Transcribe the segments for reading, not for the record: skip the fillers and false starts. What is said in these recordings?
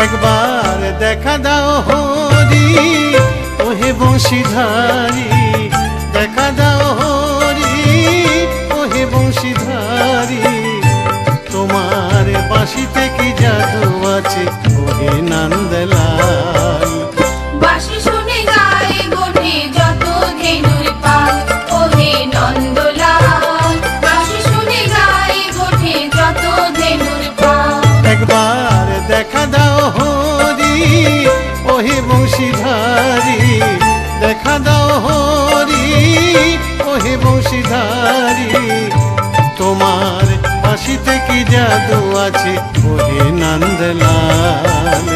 একবার দেখা দাও হরি ওহে বংশীধারী, দেখা দাও হরি ওহে বংশীধারী। তোমার বাঁশিতে কি জাদু আছে ওহে নন্দলাল। বাঁশি শুনে গায়ে গোঠে যত ধেনুর পাল ওহে নন্দলাল। বাঁশি শুনে গায়ে গোঠে যত ধেনুর পাল। একবার দেখা দাও হরি ওহে বংশীধারী, দেখা দাও হরি ওহে বংশীধারী। তোমার বাঁশিতে কি জাদু আছে ওহে নন্দলাল।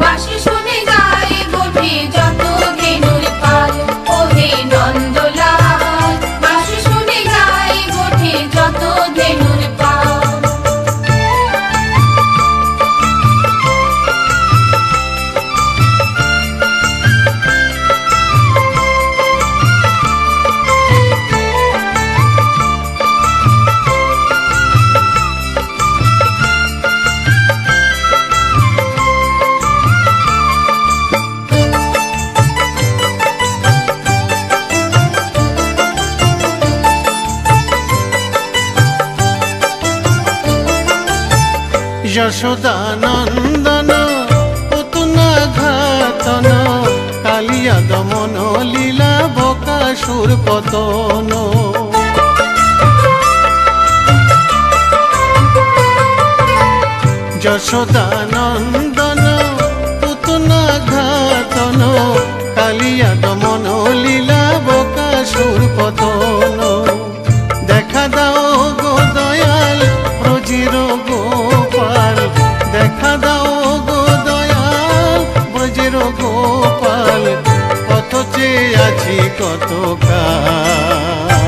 বাঁশি শুনে গায়ে গোঠে যত ধেনুর পাল ওহে নন্দলাল। বাঁশি শুনে গায়ে গোঠে যত ধেনুর পাল। যশোদানন্দন পুতনা ঘাতন, কালিয়া দমন লীলা বকাসুর পতন। যশোদানন্দন পুতনা ঘাতন, কালিয়া দমন লীলা বকাসুর পতন। দেখা দাও গো দয়াল ব্রজের গোপাল, দেখা দাও গো দয়াল ব্রজের গোপাল। কত চেয়ে আছি কত কাল।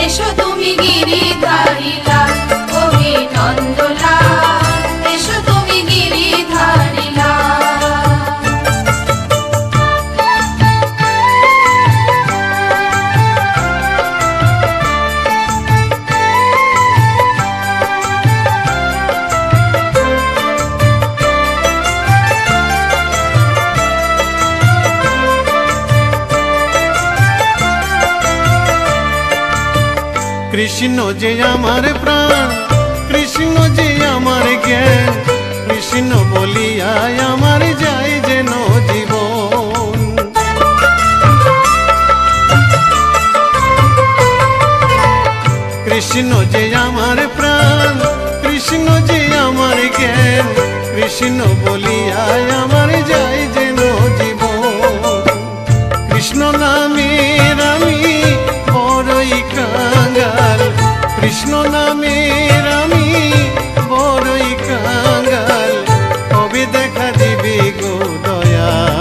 এসো তুমি গিরিধারী লাল ওহে নন্দলাল। এসো তুমি গিরিধারী লাল। কৃষ্ণ যে আমার প্রাণ, কৃষ্ণ যে আমার জ্ঞান, কৃষ্ণ বলিয়ায় আমার যায় যেন জীবন। কৃষ্ণ যে আমার প্রাণ, কৃষ্ণ যে আমার জ্ঞান, কৃষ্ণ বলিয়ায় আমার যায় যেন জীবন। কৃষ্ণ নামের আমি বড়ই কাঙ্গাল, কৃষ্ণ নামের আমি বড়ই কাঙ্গাল। কবে দেখা দিবে গো দয়াল।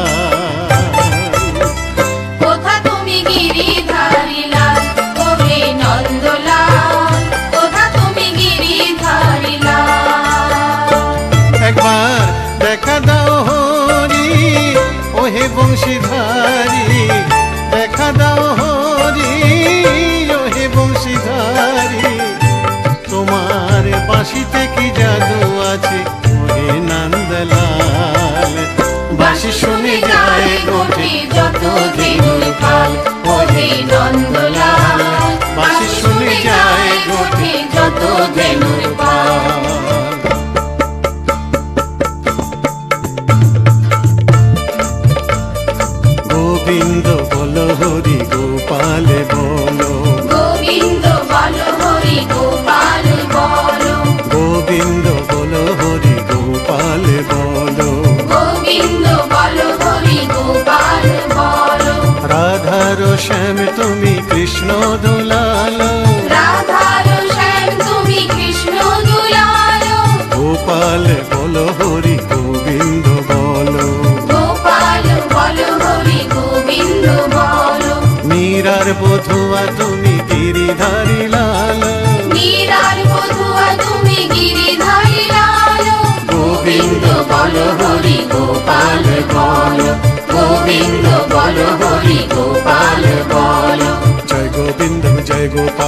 কোথা তুমি গিরিধারী লাল ওহে নন্দলাল। কোথা তুমি গিরিধারী লাল। একবার দেখা দাও হরি ওহে বংশীধারী, দেখা দাও হরি ওহে বংশীধারী। তোমার বাঁশিতে কি জাদু আছে ওহে নন্দলাল। বাঁশি শুনে যায় গোঠে যত ধেনুর পাল ওহে নন্দলাল। বাঁশি শুনে যায় গোঠে যত ধেনুর পাল। গোবিন্দ বলো হরি গোপাল বলো, গোবিন্দ বলো হরি গোপাল বলো। গোবিন্দ বলো হরি গোপাল বলো। গোবিন্দ বলো হরি গোপাল বলো। রাধার শ্যাম তুমি কৃষ্ণ দুলাল, রাধার শ্যাম তুমি কৃষ্ণ দুলাল। গোপাল বলো হরি গোবিন্দ বলো। গোপাল বলো হরি গোবিন্দ বলো। মীরার বধুয়া তুমি গিরিধারী লাল, মীরার বধুয়া তুমি গিরিধারী লাল। গোবিন্দ বলো হরি গোপাল বলো। গোবিন্দ বলো হরি গোপাল বলো। জয় গোবিন্দ জয় গোপাল।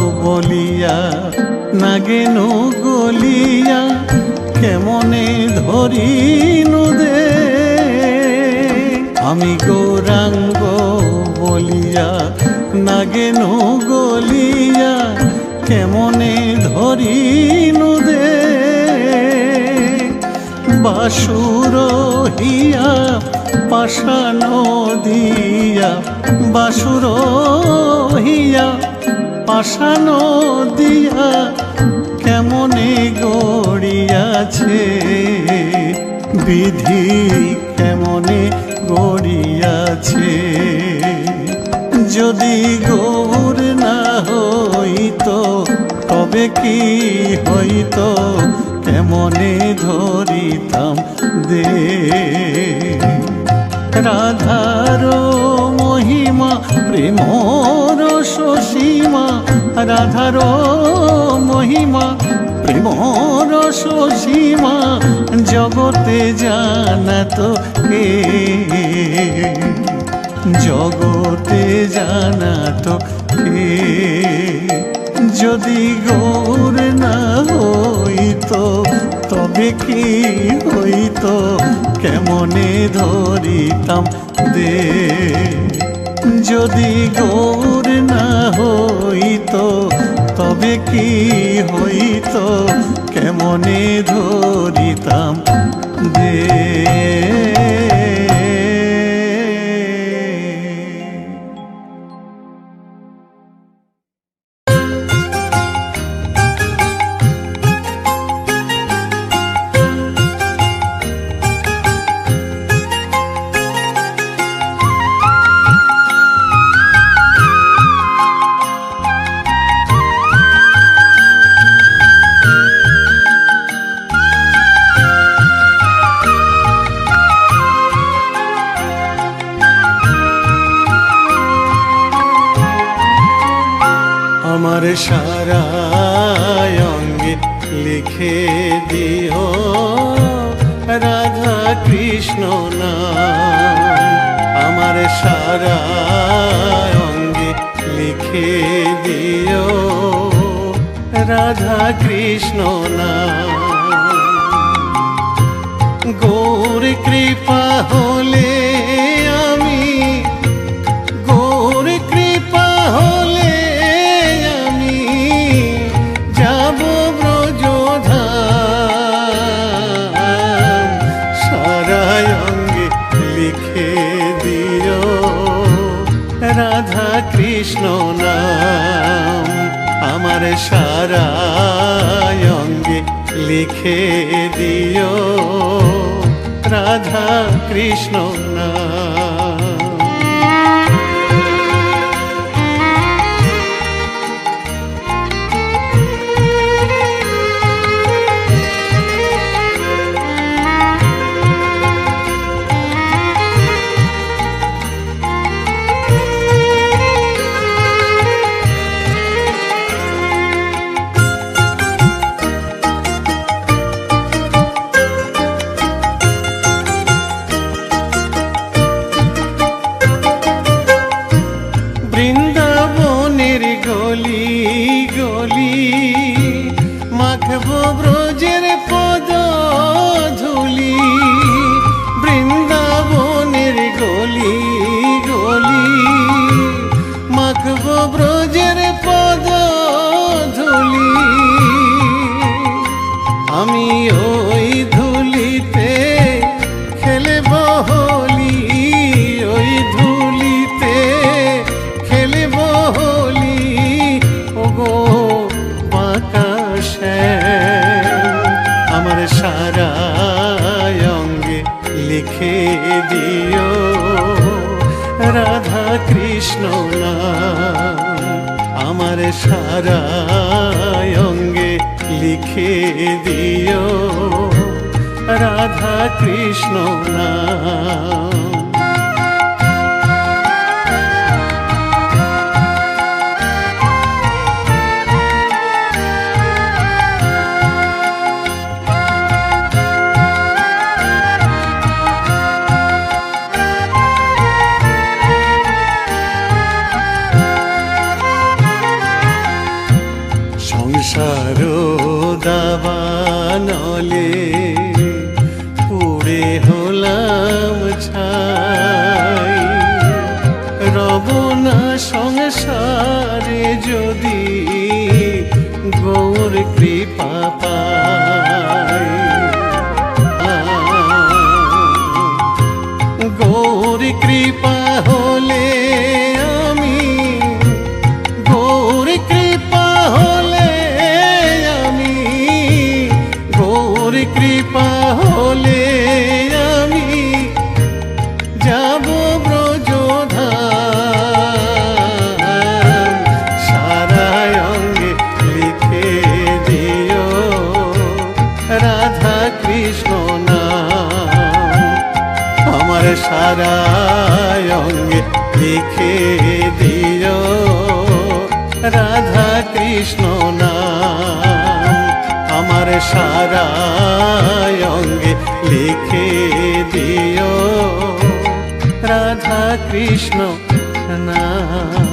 বলিয়া নাগেনু গলিয়া কেমনে ধরিনু দে আমি গৌরাঙ্গ বলিয়া নাগেনু গলিয়া কেমনে ধরিনু দে বাসুর হিয়া পাষাণ দিয়া বাসুর হিয়া পাষাণ দিয়া কেমনে গড়িয়াছে বিধি কেমনে গড়িয়াছে যদি গৌর না হইত তবে কি হইত কেমনে ধরিতাম দে রাধার মহিমা প্রেমর সসীমা রাধার মহিমা প্রেমর সসীমা জগতে জানাত কে জগতে জানাত কে যদি গৌর না হইত তবে কি হইত কেমনে ধরিতাম দে যদি গৌর না হইত তবে কি হইত কেমনে ধরিতাম দে আমার সারা অঙ্গে লিখে দিও রাধা কৃষ্ণ নাম আমার সারা অঙ্গে লিখে দিও রাধা কৃষ্ণ নাম গৌর কৃপা হলে আমি গৌর কৃপা হলে আমি যাব ব্রজধাম সারা অঙ্গে লিখে দিও রাধা কৃষ্ণ নাম আমার সারা অঙ্গে লিখে দিও রাধা কৃষ্ণ নাম বৃন্দাবনের গলি গলি মাখব ব্রজের পদ ধুলি বৃন্দাবনের গলি গলি মাখব ব্রজের পদ ধুলি আমি ওই ধুলিতে খেলব হোলি ওই ধুলিতে খেলব হোলি ওগো বাঁকা শ্যাম আমার সারা অঙ্গে লিখে দিও রাধা কৃষ্ণ নাম আমার সারা অঙ্গে লিখে দিও রাধা কৃষ্ণ নাম সংসার দাবানলে পুড়ে হলাম ছাই, রব না সংসারে যদি গৌর কৃপা পাই। গৌর কৃপা হলে আমি, গৌর কৃপা হলে আমি, গৌর কৃপা হলে আমি যাব ব্রজধাম। সারা অঙ্গে লিখে দিও রাধা কৃষ্ণ নাম, আমার সারা অঙ্গে লিখে দিও রাধা কৃষ্ণ নাম, আমার সারা অঙ্গে লিখে দিও রাধা কৃষ্ণ নাম।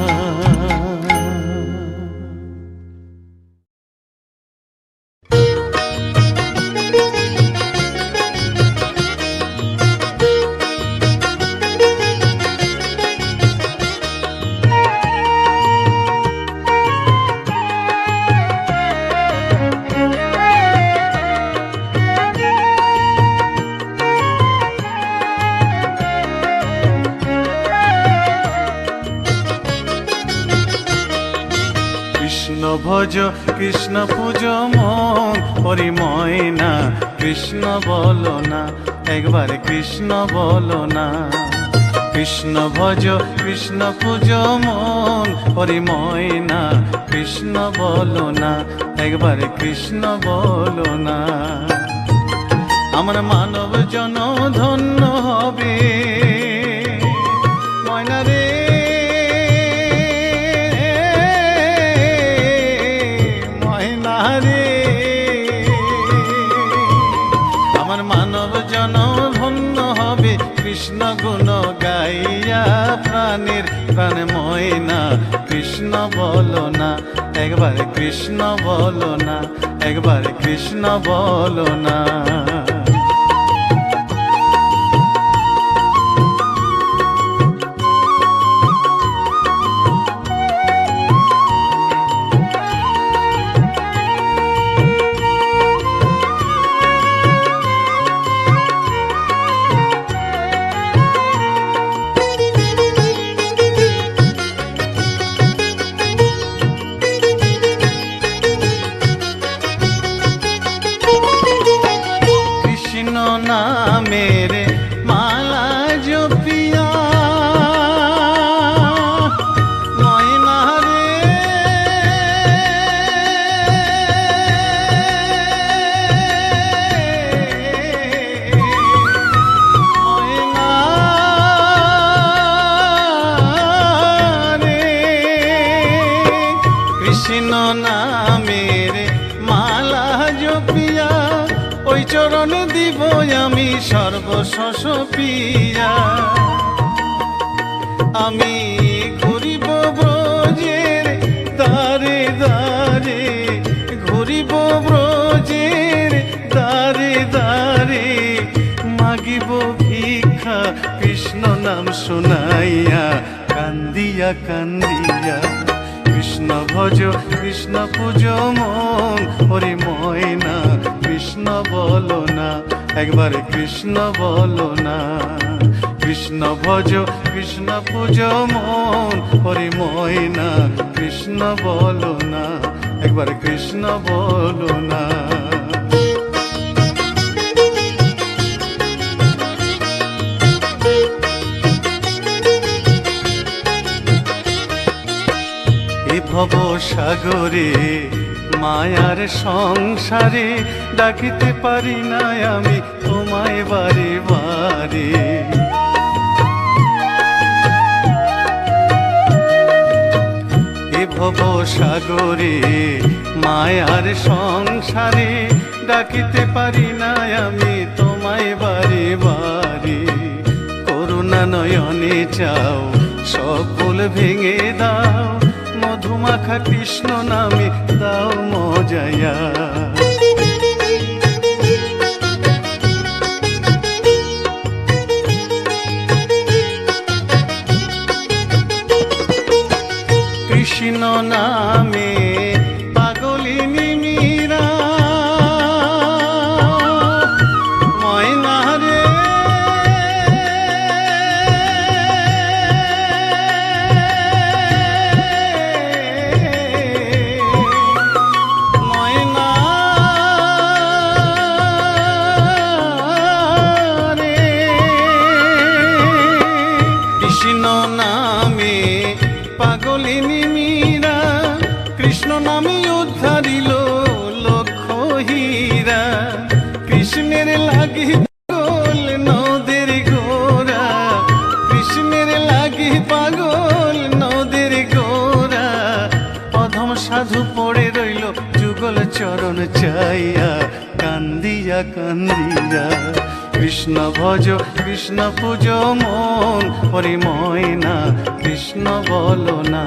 কৃষ্ণ ভজ কৃষ্ণ পূজ মন হরিময় না, কৃষ্ণ বলো না একবার কৃষ্ণ বলো না। কৃষ্ণ ভজ কৃষ্ণ পূজ মন হরিময় না, কৃষ্ণ বলো না একবার কৃষ্ণ বলো না। আমার মানব জন ধন্য হবে ময়না রে, ময়না রে। আমার মানব জন ধন্য হবে কৃষ্ণ গুণ গাইয়া, প্রাণের প্রাণ ময়না কৃষ্ণ বলো না একবার কৃষ্ণ বলো না, একবার কৃষ্ণ বলো না। মেরে মালা জপিয়া ময়না রে, ময়না রে। কৃষ্ণ নামেরে মালা জপিয়া ওই চরণ দিব আমি সর্বশস পিয়া। আমি ঘুরিব ব্রজের দ্বারে দ্বারে, ঘুরিব ব্রজের দ্বারে দ্বারে, মাগিব ভিক্ষা কৃষ্ণ নাম শুনাইয়া, কান্দিয়া কান্দিয়া। কৃষ্ণ ভজ কৃষ্ণ পূজ মন হরিময় না, কৃষ্ণ বলো না একবার কৃষ্ণ বলো না। কৃষ্ণ ভজ কৃষ্ণ পূজ মন হরিময় না, কৃষ্ণ বলো না একবার কৃষ্ণ বলো না। ভব সাগরে মায়ার সংসারে ডাকিতে পারি না আমি তোমায় বারে বারে। এ ভব সাগরে মায়ার সংসারে ডাকিতে পারি না আমি তোমায় বারে বারে। করুণা নয়নে চাও সকল ভেঙে দাও, মধুমাখা কৃষ্ণ নামে দাও লাগি পাগল নদীর ঘোড়া, কৃষ্ণের লাগি পাগল নদীর ঘোড়া। অধম সাধু পড়ে রইল যুগল চরণ চাইয়া, কান্দিয়া কান্দিয়া। কৃষ্ণ ভজ কৃষ্ণ পূজ মন, ওরে ময়না কৃষ্ণ বলো না।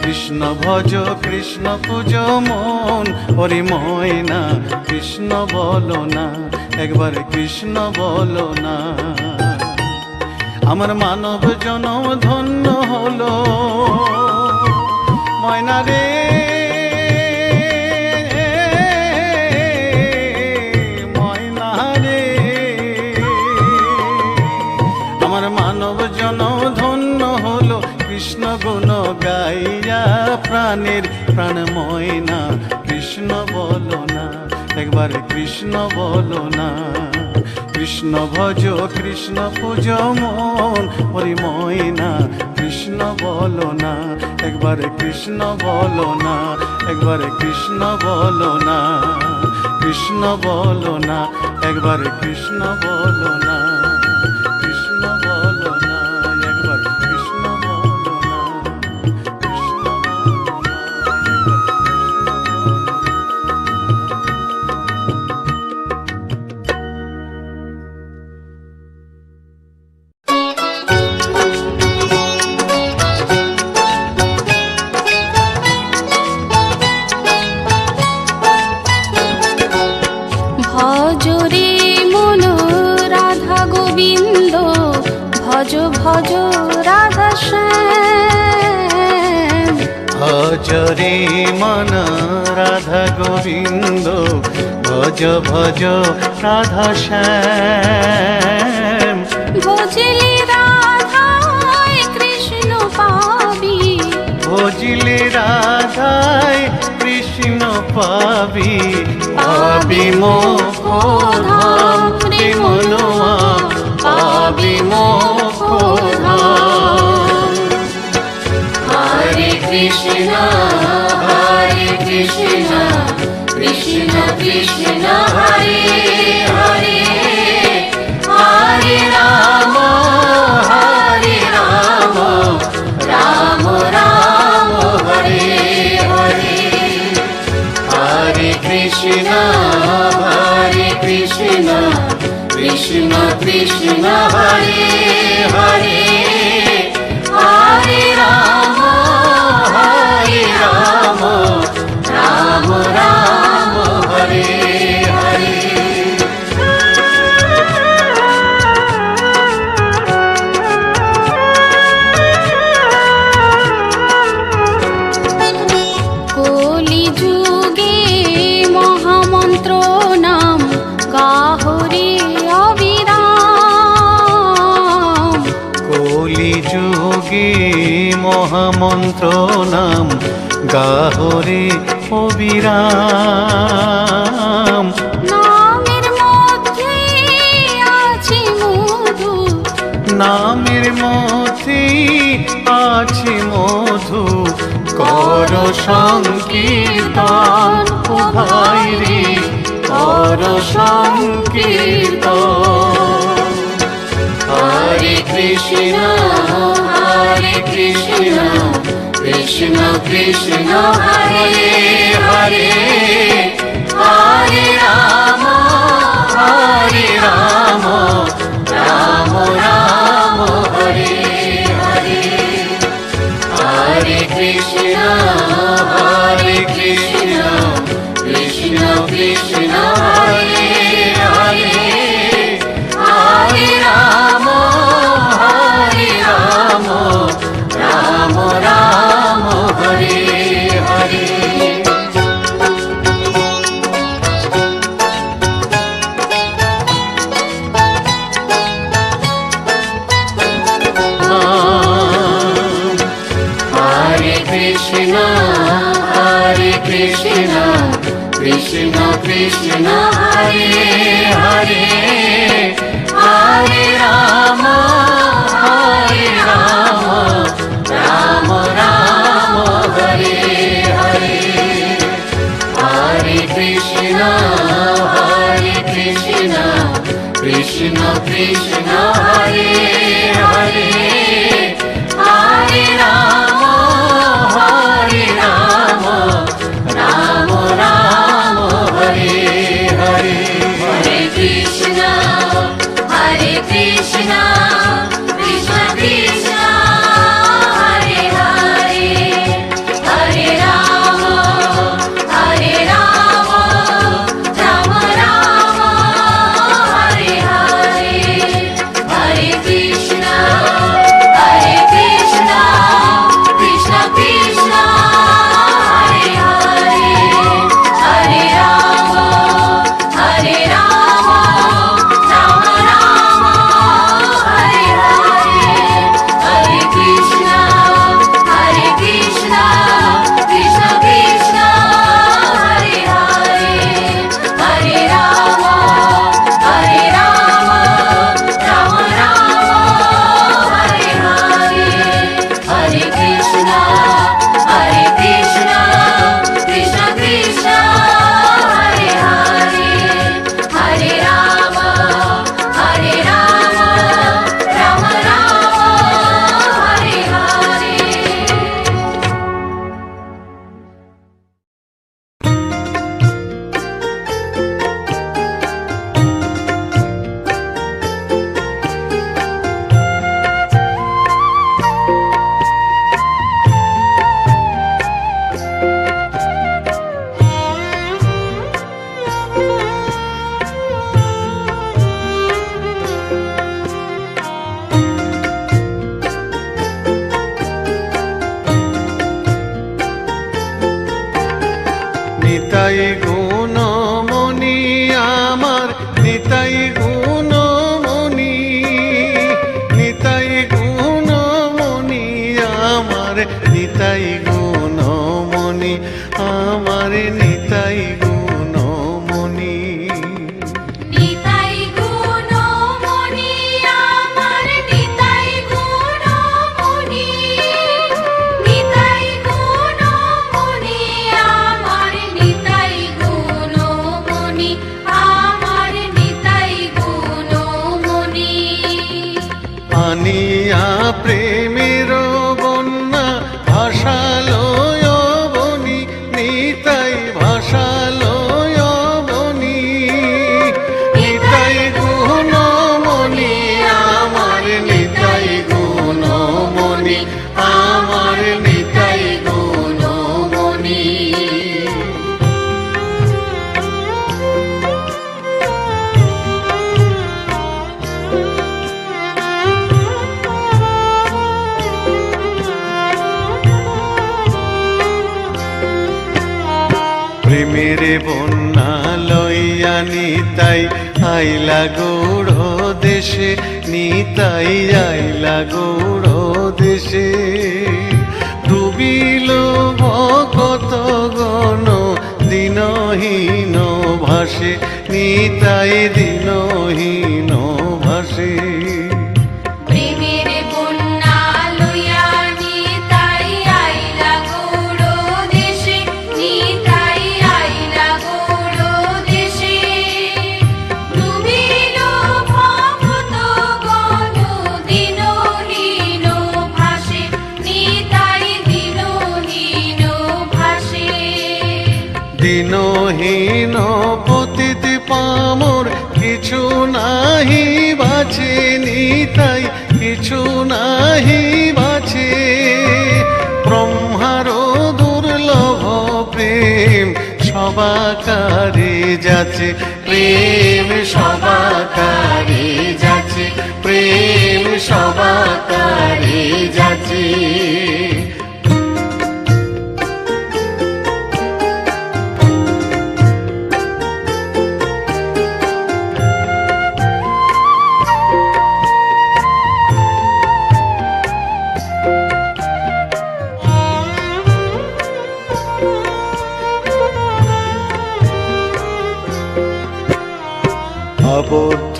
কৃষ্ণ ভজ কৃষ্ণ পূজ মন, ওরে ময়না কৃষ্ণ বলো না, একবার কৃষ্ণ বলো না। আমার মানব জনম ধন্য হলো ময়না রে, ময়না রে। আমার মানব জনম ধন্য হলো কৃষ্ণ গুণ গাইয়া, প্রাণের প্রাণ ময়না কৃষ্ণ বলো না, একবার কৃষ্ণ বলো না। কৃষ্ণ ভজ কৃষ্ণ পূজ মন, ওরে ময়না কৃষ্ণ বলো না, একবার কৃষ্ণ বলো না, একবার কৃষ্ণ বলো না। কৃষ্ণ বলো না, একবার কৃষ্ণ বলো না, কৃষ্ণ বলো না, একবার কৃষ্ণ বলো না, কৃষ্ণ বলো না, একবার ভজরে মন রাধা গোবিন্দ, ভজ ভজ রাধা শ্যাম। ভজরে মন রাধা গোবিন্দ, ভজ ভজ রাধা শ্যাম। ভজলে রাধায় কৃষ্ণ পাবি, ভজিলে রাধায় কৃষ্ণ পাবি। পাবি মোক্ষ ধাম রে মনোয়া, পাবি মোক্ষ ধাম। হরে কৃষ্ণ হরে কৃষ্ণ, কৃষ্ণ কৃষ্ণ হরে হরে, হরে রাম হরে রাম, রাম রাম হরে হরে। হরে কৃষ্ণ হরে কৃষ্ণ, কৃষ্ণ কৃষ্ণ হরে হরে, হরে রাম রাম রাম হরে হরে। কলি যুগে মহামন্ত্র নাম গাহরে অবিরাম। কলি যুগে মহামন্ত্র নাম গাহরে অবিরাম। নামের মধ্যে আছে মধু, নামের মধ্যে আছে মধু। কর সংকীর্তন ও ভাই রে, কর সংকীর্তন। হরে কৃষ্ণ হরে কৃষ্ণ, কৃষ্ণ কৃষ্ণ হরে হরে, হরে রাম রাম রাম হরে হরে। হরে কৃষ্ণ হরে কৃষ্ণ, কৃষ্ণ কৃষ্ণ হরে হরে, হরে রাম রাম রাম হরে হরে। হরে কৃষ্ণ হরে কৃষ্ণ, কৃষ্ণ কৃষ্ণ হরে হরে, হরে রাম রাম রাম হরে হরে। হরে কৃষ্ণ হরে কৃষ্ণ, কৃষ্ণ কৃষ্ণ হরে হরে হরে রাম রাম রাম হরে হরে হরে কৃষ্ণ কৃষ্ণ কৃষ্ণ হরে হরে হরে রাম রাম রাম হরে হরে হরে কৃষ্ণ কৃষ্ণ কৃষ্ণ কৃষ্ণ হরে হরে হরে রাম রাম রাম হরে হরে হরে কৃষ্ণ কৃষ্ণ কৃষ্ণ কৃষ্ণ হরে হরে হরে রাম রাম রাম হরে হরে হরে কৃষ্ণ কৃষ্ণ কৃষ্ণ কৃষ্ণ হরে হরে হরে রাম রাম রাম হরে হরে নিতাই গুণমণি আমার নিতাই গুণমণি নিতাই গুণমণি আমার নিতাই গুণমণি আমার নিতাই গুণমণি নিতাই গুণমণি আমার নিতাই গুণমণি নিতাই গুণমণি আমার নিতাই গুণমণি আমার নিতাই গুণমণি আনিয়া প্রেমের বন্যা ভাষালয় বনি নিতাই ভাষালয় বনি নিতাই গুণমণি আমার নিতাই গুণমণি আমার নিতাই গুণমণি প্রেমের বন্যা লইয়া নিতাই আইলা গৌড় দেশে নিতাই আইলা গৌড় দেশে ডুবিল ভকত গণ দিনহীন ভাসে নিতাই দিনহীন ভাসে প্রেমের বন্যা লইয়া নিতাই আইলা গৌড় দেশে নিতাই আইলা গৌড় দেশে ডুবিল ভকত গণ দিনহীন ভাসে নিতাই দিনহীন ভাসে দিনহীন পতিত পামর কিছু নাহি বাছে নিতাই কিছু নাহি বাছে ব্রহ্মার দুর্লভ প্রেম সবাকারে যাচ্ছে প্রেম সবাকারে যাচ্ছে প্রেম সবাকারে যাচ্ছে আবদ্ধ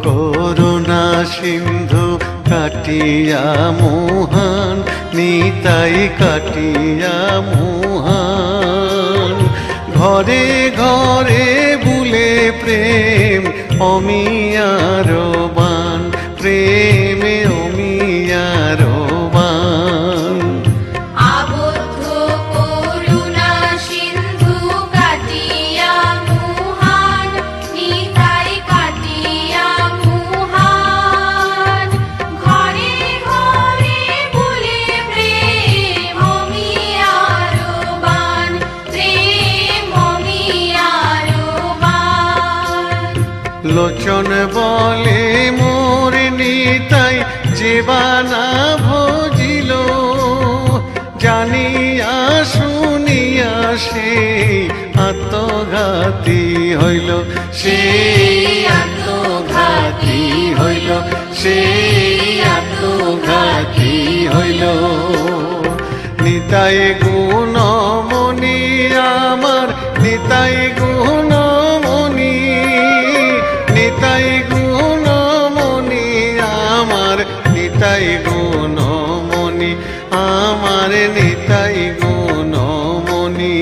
করুণা সিন্ধু কাটিয়া মোহন নিতাই কাটিয়া মোহন ঘরে ঘরে বুলে প্রেম অমিয়ার বান, প্রেমে অমিয়ার বান। আবদ্ধ করুণা সিন্ধু কাটিয়া মুহান, নিতাই কাটিয়া মুহান। ঘরে ঘরে বলে প্রেম অমিয়ার বান, প্রেম অমিয়ার বান। লোচন বলে মোর নিতাই জীবানা ভজিল, জানিয়া শুনিয়া সে আত্মঘাতী হইল, সেই আত্মঘাতী হইল, সেই আত্মঘাতী হইল। নিতাই গুণমণি আমার, নিতাই গুণমণি, নিতাই গুণমণি আমার, নিতাই গুণমণি আমার, নিতাই গুণমণি।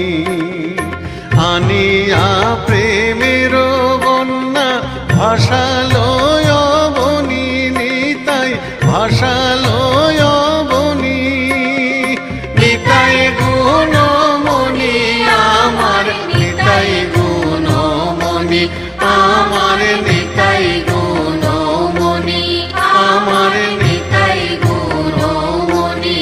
আনিয়া প্রেমের বন্যা ভাসালয় বনি, নিতাই ভাসালয় বনি। নিতাই গুণমণি আমার, নিতাই গুণমণি আমার, নিতাই গুণমণি আমার, নিতাই গুণমণি।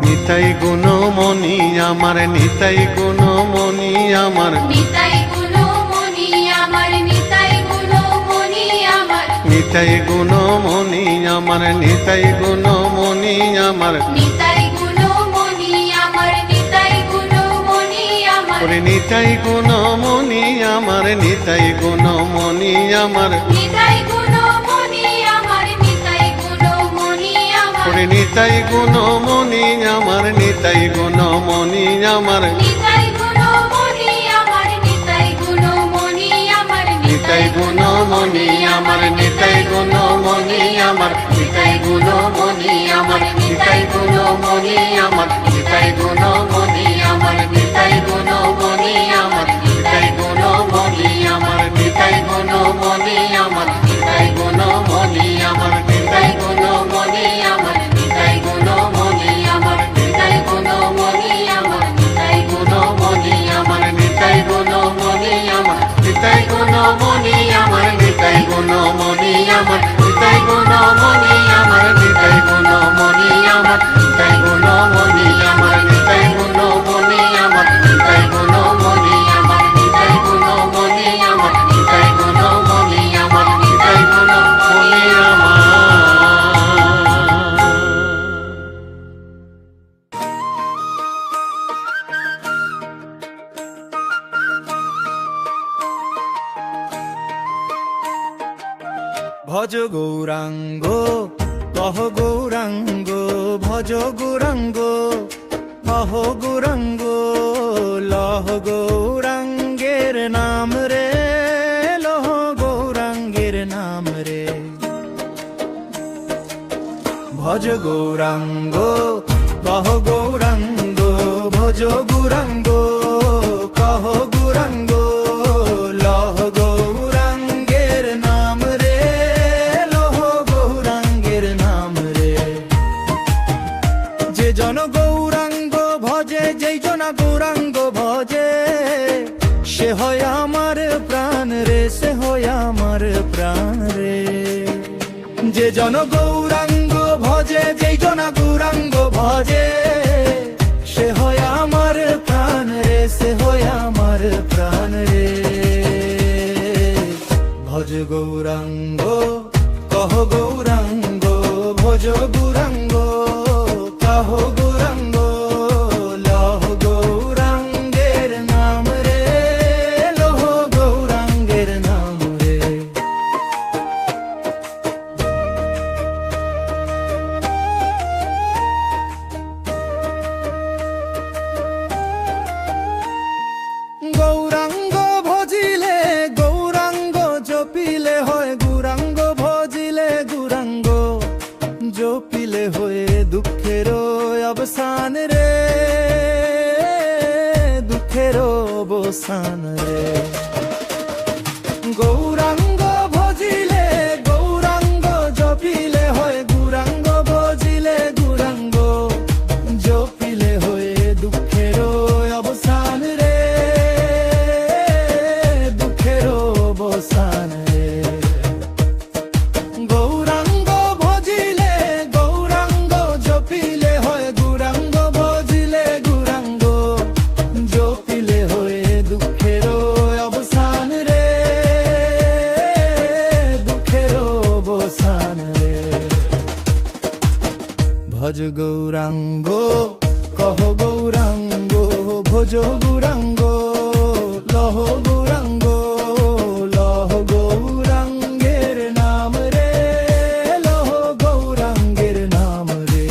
নিতাই গুণমণি আমার, নিতাই গুণমণি আমার, নিতাই গুণমণি আমার, নিতাই গুণমণি আমার। নিতাই গুণমণি আমার, নিতাই গুণমণি আমার। নিতাই গুণমণি আমার, নিতাই গুণমণি আমার। ওরে নিতাই গুণমণি আমার, নিতাই গুণমণি আমার। নিতাই গুণমণি আমার, নিতাই গুণমণি আমার। ওরে নিতাই গুণমণি আমার, নিতাই গুণমণি আমার। নিতাই গুণমণি আমার, নিতাই গুণমণি আমার। নিতাই গুণমণি আমার, নিতাই গুণমণি আমার। নিতাই গুণমণি আমার, নিতাই গুণমণি আমার। নিতাই গুণমণি আমার, নিতাই গুণমণি আমার। নিতাই গুণমণি আমার, নিতাই গুণমণি আমার। নিতাই গুণমণি আমার, নিতাই গুণমণি আমার। নিতাই গুণমণি আমার, নিতাই গুণমণি আমার। নিতাই গুণমণি আমার, নিতাই গুণমণি আমার। নিতাই গুণমণি আমার, নিতাই গুণমণি আমার। নিতাই গুণমণি আমার, নিতাই গুণমণি আমার। নিতাই গুণমণি আমার, নিতাই গুণমণি আমার। নিতাই গুণমণি আমার, নিতাই গুণমণি আমার। নিতাই গুণমণি আমার, নিতাই গুণমণি আমার। ভজ গৌরাঙ্গ কহ গৌরাঙ্গ, ভজ গৌরাঙ্গ কহ গৌরাঙ্গ। লহ গৌরাঙ্গের নাম রে, লহ গৌরাঙ্গের নাম রে। ভজ গৌরাঙ্গ কহ গৌরাঙ্গ, ভজ গৌরাঙ্গ কহ গৌরাঙ্গ। লহ গৌরাঙ্গের নাম রে, লহ গৌরাঙ্গের নাম রে। যে জন গৌরাঙ্গ ভজে, যেই জনা গৌরাঙ্গ ভজে, সে হয় আমার প্রাণ রে, সে হয় আমার প্রাণ রে। যে জন গৌরাঙ্গ ভজে, যেই জনা গৌরাঙ্গ ভজে, সে হয় আমার প্রাণ রে, সে হয় আমার প্রাণ রে। ভজ গৌরাঙ্গ কহ গৌরাঙ্গ, ভজ গৌরাঙ্গ কহ গৌরাঙ্গ। লহ গৌরাঙ্গের নাম রে, লহ গৌরাঙ্গের নাম রে। গৌরাঙ্গ ভজিলে, গৌরাঙ্গ জপিলে হয়, গৌরাঙ্গ ভজিলে গৌরাঙ্গ জপিলে অবসান রে। গৌরাঙ্গ ভজিলে গৌরাঙ্গ জপিলে হয় গুরাঙ্গ ভজিলে গুরাঙ্গ জপিলে হয়ে দুঃখের অবসান রে, দুঃখের অবসান রে। গৌরাঙ্গ ভজিলে গৌরাঙ্গ জপিলে হয় গুরাঙ্গ ভজিলে গুরাঙ্গ জপিলে হয়ে দুঃখের অবসান রে, দুঃখের অবসান রে। ভজ গৌরাঙ্গ কহ গৌরাঙ্গ ভজ গৌরাঙ্গ লহ গৌরাঙ্গ লহ গৌরাঙ্গের নাম রে, লহ গৌরাঙ্গের নাম রে।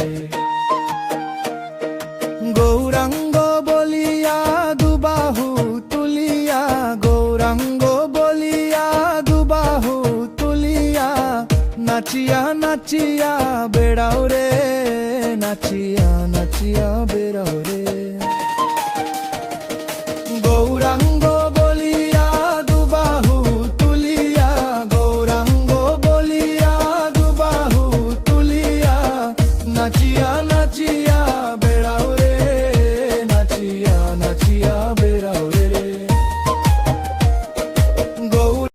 গৌরাঙ্গ বলিয়া দুবাহু তুলিয়া গৌরাঙ্গ বলিয়া দুবাহু তুলিয়া নাচিয়া নাচিয়া বেড়াও রে, নাচিয়া নাচিয়া বেড়াও রে। গৌরাঙ্গ বলিয়া দুবাহু তুলিয়া গৌরাঙ্গ বলিয়া দুবাহু তুলিয়া নাচিয়া নাচিয়া বেড়াও রে, নাচিয়া নাচিয়া বেড়াও রে। গৌর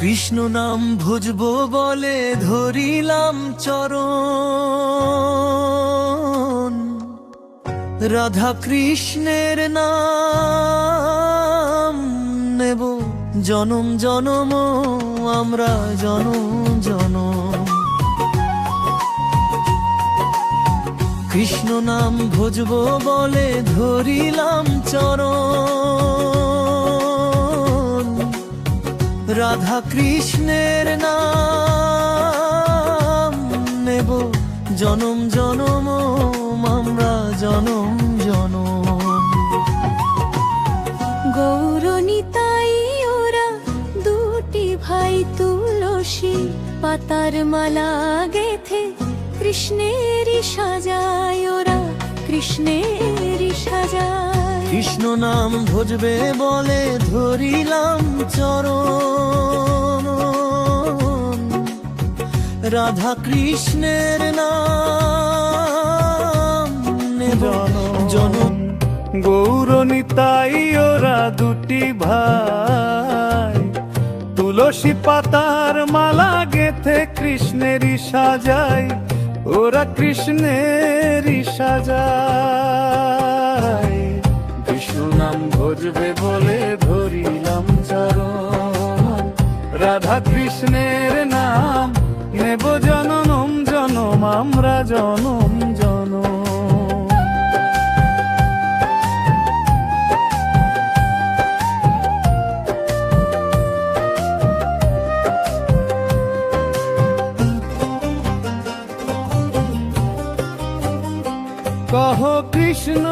কৃষ্ণ নাম ভজবো বলে ধরিলাম চরণ, রাধা কৃষ্ণের নাম নেব জনম জনম আমরা জনম জনম। কৃষ্ণ নাম ভজবো বলে ধরিলাম চরণ, রাধা কৃষ্ণের নাম নেব জনম জনম আমরা জনম জনম। গৌরনিতাই ওরা দুটি ভাই তুলসী পাতার মালা গেথে কৃষ্ণেরই সাজায় ওরা কৃষ্ণেরই সাজায়। কৃষ্ণ নাম ভজবে বলে ধরিলাম চরণ, রাধা কৃষ্ণের নাম নেব জনম। গৌরনিতাই ওরা দুটি ভাই তুলসী পাতার মালা গেথে কৃষ্ণেরই সাজায়, ওরা কৃষ্ণেরই সাজায়। কৃষ্ণ নাম ভজবে বলে ধরিলাম চরণ, রাধা কৃষ্ণের নাম নেব জনম জনম আমরা জনম জনম। কহ কৃষ্ণ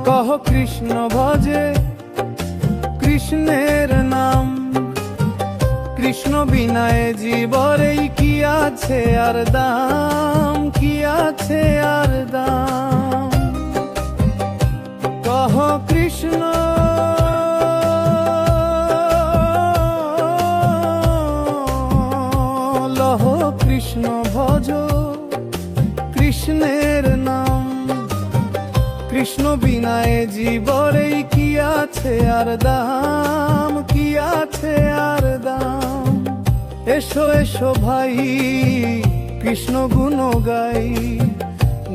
কহ কৃষ্ণ ভজে কৃষ্ণের নাম, কৃষ্ণ বিনায় জীবরেই কি আছে আর দাম, কি আছে আর দাম। কহ কৃষ্ণ লহ কৃষ্ণ ভজ কৃষ্ণের নাম, কৃষ্ণ বিনায় জীবরেই কি আছে আর দাম, কি আছে আর দাম। এসো এসো ভাই কৃষ্ণ গুণ গাই,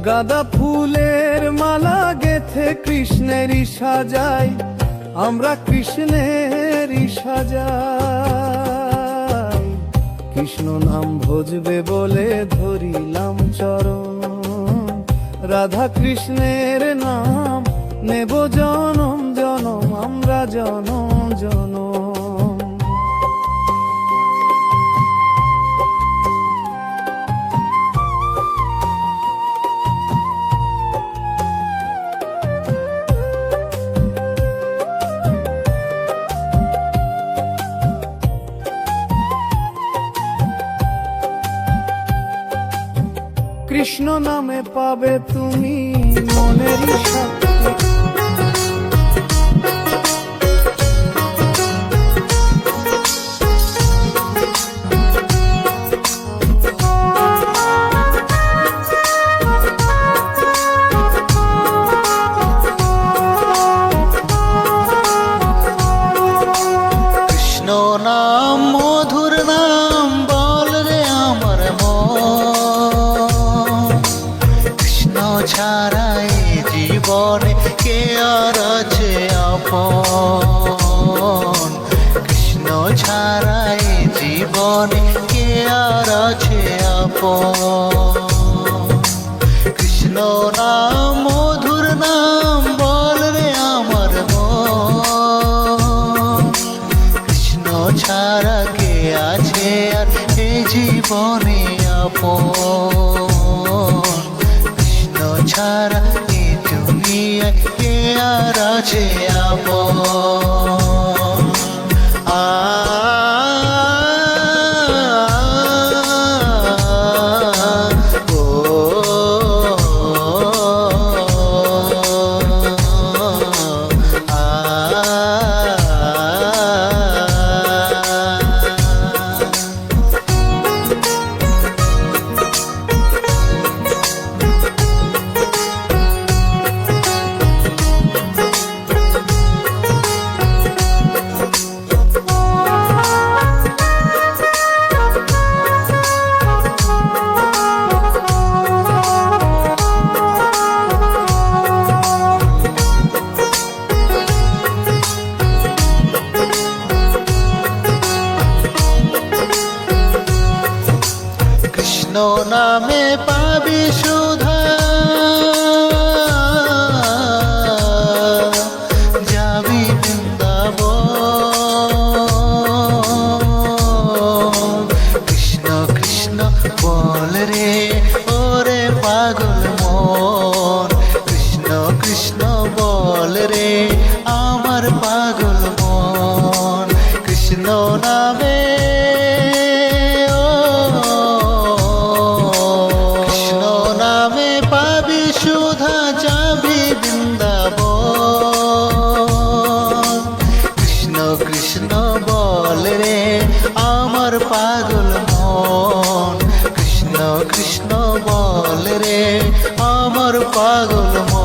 গাঁদা ফুলের মালা গেথে কৃষ্ণেরই সাজাই, আমরা কৃষ্ণেরই সাজাই। কৃষ্ণ নাম ভজবে বলে ধরিলাম চরণ, রাধা কৃষ্ণের নাম নেব জনম জনম আমরা জনম জনম। কৃষ্ণ নামে পাবে তুমি মনেরই শক্তি। কৃষ্ণ নাম মধুর নাম বল রে আমার মন, কৃষ্ণ ছাড়া এই জীবনে কে আর আছে আপন, কৃষ্ণ ছাড়া এই জীবনে কে আর আছে আপন। কৃষ্ণ নাম মধুর নাম বল রে আমার মন, কৃষ্ণ ছাড়া কে আছে আর এই জীবনে আপন, কৃষ্ণ ছাড়া এই দুনিয়ায় কে আর আছে আপন। কৃষ্ণ নামে পাবি সুধা, যাবি বৃন্দাবন। কৃষ্ণ কৃষ্ণ বল রে ওরে পাগল মন, কৃষ্ণ কৃষ্ণ বল রে আমার পাগল মন। কৃষ্ণ নামে সুধা যাবি বৃন্দাবন। কৃষ্ণ কৃষ্ণ বল রে আমার পাগল মন, কৃষ্ণ কৃষ্ণ বল রে আমার পাগল মন।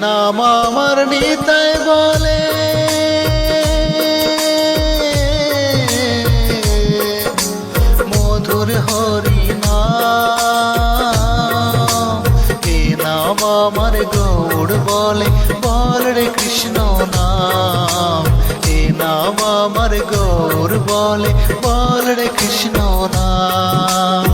নাম আমার নিতাই বলে, মধুর হরি নাম। এ নাম আমার গৌড় বলে বল রে কৃষ্ণ নাম, এ নাম আমার গৌড় বলে বল রে কৃষ্ণ নাম।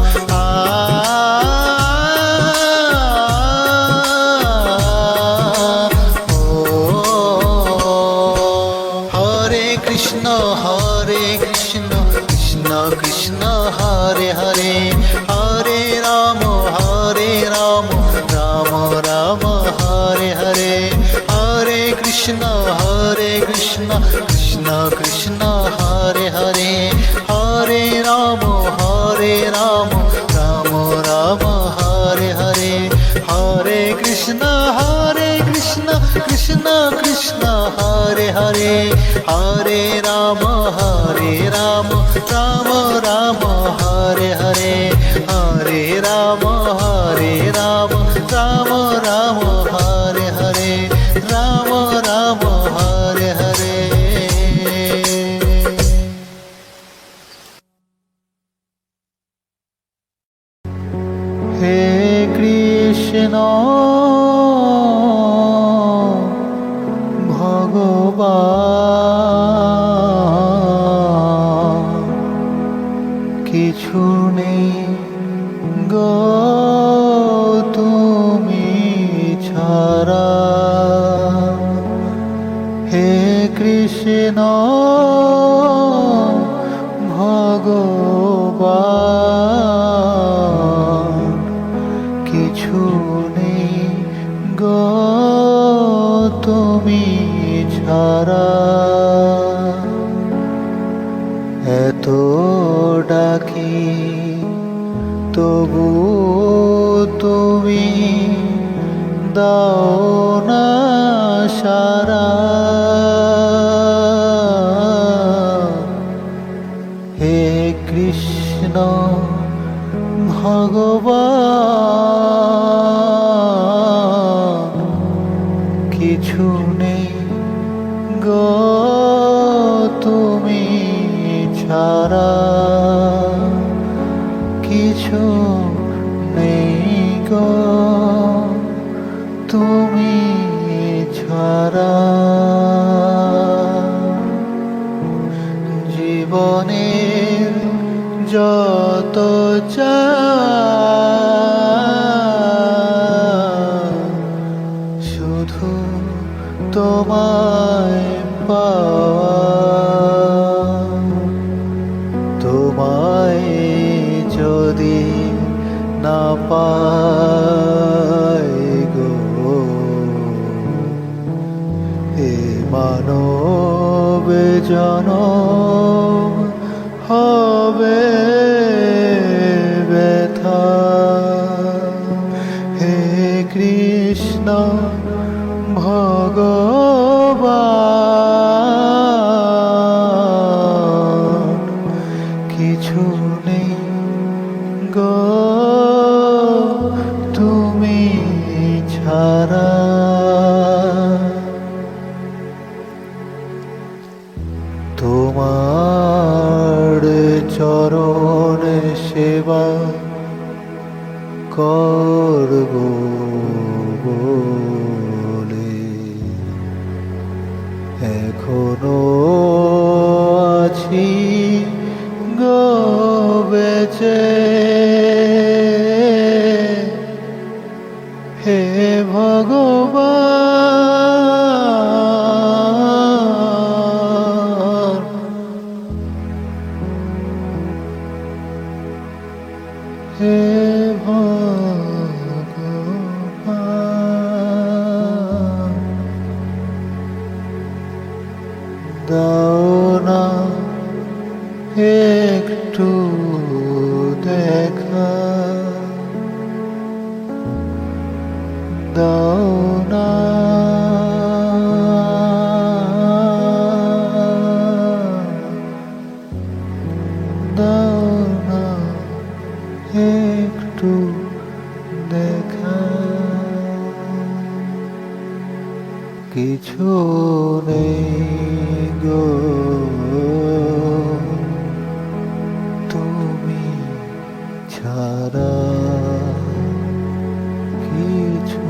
কৃষ্ণ হরে কৃষ্ণ কৃষ্ণ কৃষ্ণ হরে হরে, হরে রাম রাম রাম হরে হরে। হরে কৃষ্ণ কৃষ্ণ কৃষ্ণ হরে হরে, হরে রাম রাম রাম হরে হরে। হরে কৃষ্ণ কৃষ্ণ কৃষ্ণ হরে হরে, হরে রাম রাম রাম হরে হরে। হরে রাম রাম রাম হরে হরে, রাম রাম হরে হরে। হে কৃষ্ণ ভগবান, কিছু নেই হে কৃষ্ণ ভগবান, কিছু নেই গো তুমি ছাড়া। এত ডাকি তবু তুমি দাও না সারা। হে কৃষ্ণ ভগবান, কিছু নেই গো তুমি ছাড়া, কিছু নেই গো তুমি ছাড়া। জীবনের যত চাই শুধু তোমায় পাওয়া, তোমায় যদি না পাই গো এ মানব জনম হবে ব্যথা। হে কৃষ্ণ ভগবান, কিছু নেই গো তুমি ছাড়া। তোমার চরণ সেবা করব বলে এখনো আছি গো বেঁচে। হে ভগবান, হে ভগবান, দাও না একটু দেখা, দাও না দাও না একটু দেখা। কিছু নেই গো তুমি ছাড়া, কিছু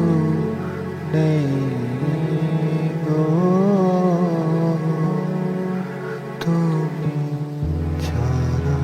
নেই গো তুমি ছাড়া।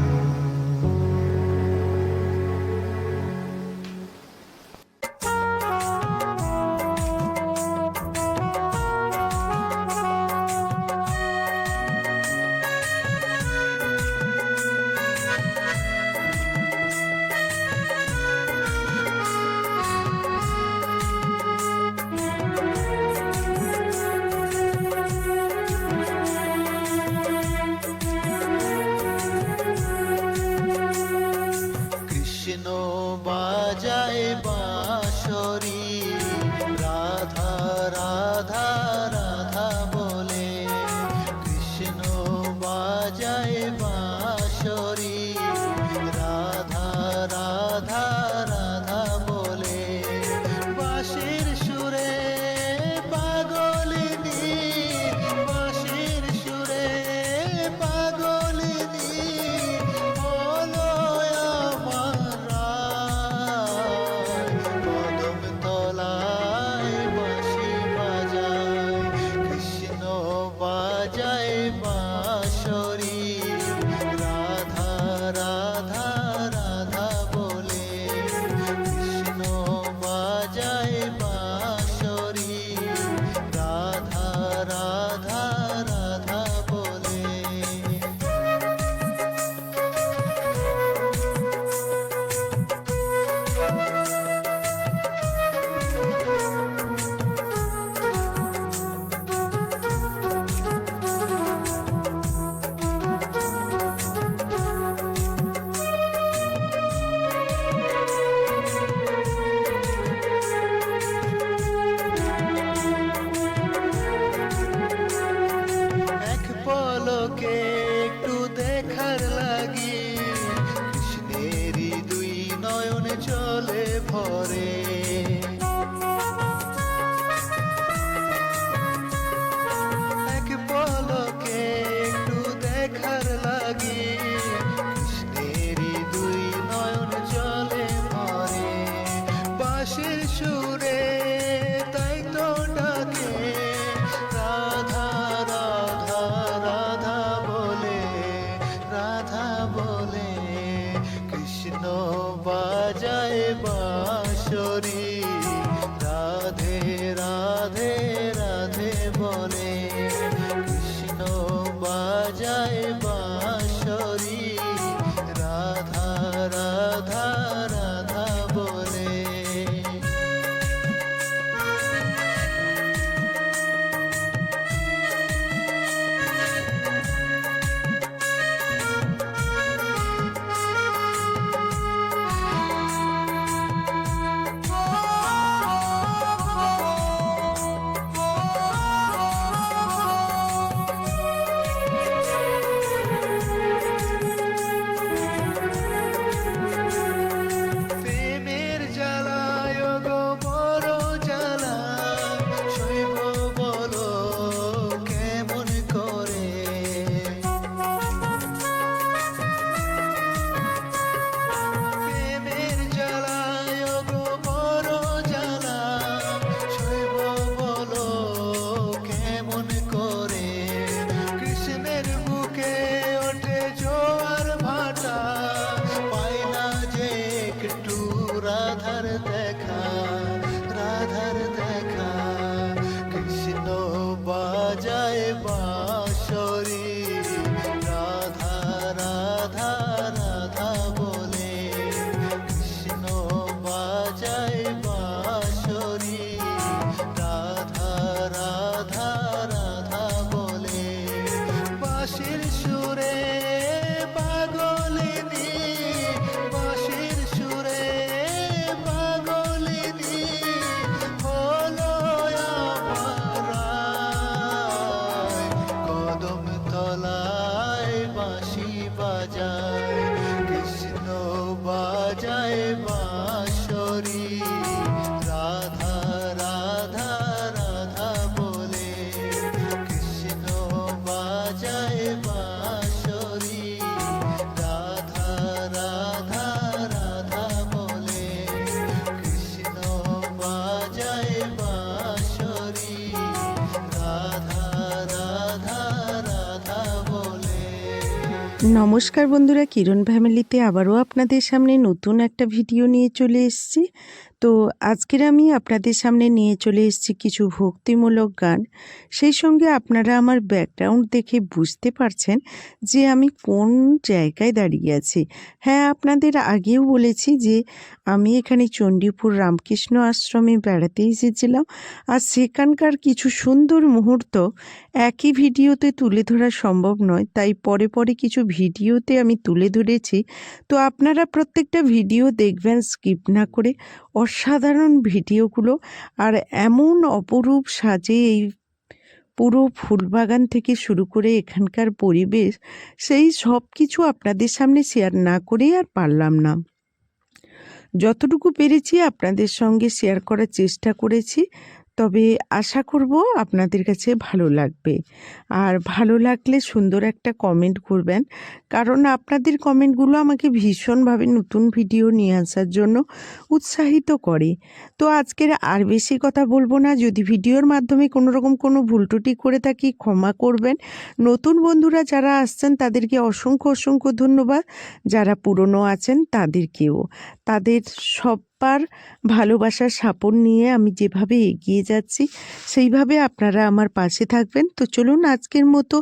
বলে কৃষ্ণ বাজায় বাঁশরি রাধা রাধা রাধা বলে প্রেমের জ্বালায় গো বড় জ্বালা শৈব বলো কেমন করে প্রেমের জ্বালায় গো বড় জ্বালা শৈব বলো কেমন করে কৃষ্ণের বুকে ওঠে জোয়ার ভাটা পায় না যে একটু রাধার দেখা কৃষ্ণ বাজায় বাঁশরি রাধা রাধা রাধা বলে কৃষ্ণ বাজায় বাঁশরি রাধা রাধা রাধা বলে বাঁশির সুরে পাগলিনী বাঁশির সুরে পাগলিনী হলো আমার কদম তলায় বাঁশি বাজায় কৃষ্ণ বাজায় বাঁশরি রাধা রাধা রাধা বলে কৃষ্ণ বাজায় বাঁশরি রাধা রাধা রাধা বলে কৃষ্ণ বাজায় বাঁশরি রাধা রাধা রাধা বলে। নমস্কার বন্ধুরা, কিরণ ফ্যামিলিতে আবারও আপনাদের সামনে নতুন একটা ভিডিও নিয়ে চলে এসেছি। তো আজকের আমি আপনাদের সামনে নিয়ে চলে এসেছি কিছু ভক্তিমূলক গান। সেই সঙ্গে আপনারা আমার ব্যাকগ্রাউন্ড দেখে বুঝতে পারছেন যে আমি কোন জায়গায় দাঁড়িয়ে আছি। হ্যাঁ, আপনাদের আগেও বলেছি যে আমি এখানে চণ্ডীপুর রামকৃষ্ণ আশ্রমে বেড়াতে এসেছিলাম, আর সেখানকার কিছু সুন্দর মুহূর্ত একই ভিডিওতে তুলে ধরা সম্ভব নয়, তাই পরে পরে কিছু ভিডিওতে আমি তুলে ধরেছি। তো আপনারা প্রত্যেকটা ভিডিও দেখবেন স্কিপ না করে। অসাধারণ ভিডিওগুলো, আর এমন অপরূপ সাজে এই পুরো ফুলবাগান থেকে শুরু করে এখানকার পরিবেশ, সেই সব কিছু আপনাদের সামনে শেয়ার না করেই আর পারলাম না। যতটুকু পেরেছি আপনাদের সঙ্গে শেয়ার করার চেষ্টা করেছি, তবে আশা করব আপনাদের কাছে ভালো লাগবে। আর ভালো লাগলে সুন্দর একটা কমেন্ট করবেন, কারণ আপনাদের কমেন্টগুলো আমাকে ভীষণভাবে নতুন ভিডিও নিয়ে আসার জন্য উৎসাহিত করে। তো আজকের আর বেশি কথা বলবো না। যদি ভিডিওর মাধ্যমে কোনো রকম কোনো ভুল ত্রুটি করে থাকি ক্ষমা করবেন। নতুন বন্ধুরা যারা আসছেন তাদেরকে অসংখ্য অসংখ্য ধন্যবাদ, যারা পুরনো আছেন তাদেরকেও। তাদের সবার ভালোবাসার সাপোর্ট নিয়ে আমি যেভাবে এগিয়ে যাচ্ছি সেইভাবে আপনারা আমার পাশে থাকবেন। তো চলুন আজকের মতো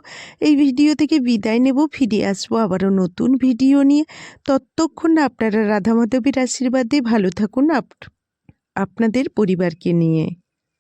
এই ভিডিও থেকে বিদায় নেব, ফিরে আসবো আবারও নতুন ভিডিও নিয়ে। ততক্ষণ আপনারা রাধা মাধবীর আশীর্বাদে ভালো থাকুন আপনাদের পরিবারকে নিয়ে।